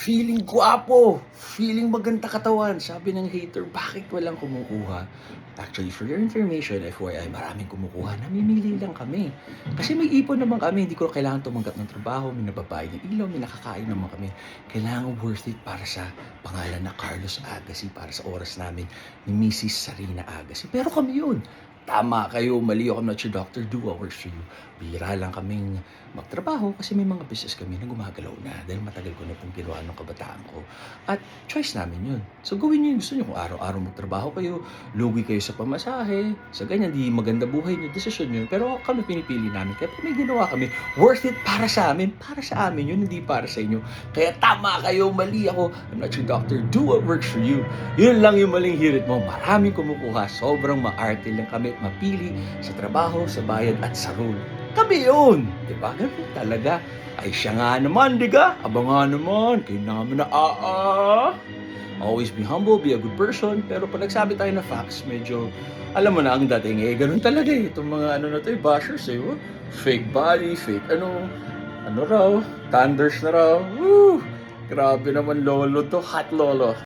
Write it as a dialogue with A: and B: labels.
A: Feeling gwapo, feeling maganda katawan. Sabi ng hater, bakit walang kumukuha? Actually, for your information, FYI, maraming kumukuha. Namimili lang kami. Kasi may ipon naman kami. Hindi ko kailangan tumanggap ng trabaho. May nababayad ng ilaw, may nakakain naman kami. Kailangan worth it para sa pangalan na Carlos Agassi, para sa oras namin ni Mrs. Sarina Agassi. Pero kami yun. Tama kayo, mali ako, I'm not your doctor, do what works for you. Bihira lang kaming magtrabaho kasi may mga business kami na gumagalaw na dahil matagal ko na pong ginawa ng kabataan ko. At choice namin yun. So gawin niyo yung gusto niyo. Kung araw-araw magtrabaho kayo, lugi kayo sa pamasahe, sa ganyan, di maganda buhay niyo, desisyon niyo. Pero kami pinipili namin. Kaya may ginawa kami, worth it para sa amin yun, hindi para sa inyo. Kaya tama kayo, mali ako, I'm not your doctor, do what works for you. Yun lang yung maling hirit mo. Maraming kumukuha, sobrang maarte lang kami mapili sa trabaho, sa bayad at sa role. Kami yun! Diba? Ganun talaga. Ay siya nga naman, diga? Aba nga naman, kayo namin na Always be humble, be a good person. Pero pag nagsabi tayo na facts, medyo, alam mo na ang dating ganun talaga Itong mga ano na to bashers fake body, fake ano raw, thunders na raw. Woo! Grabe naman lolo to, hot lolo.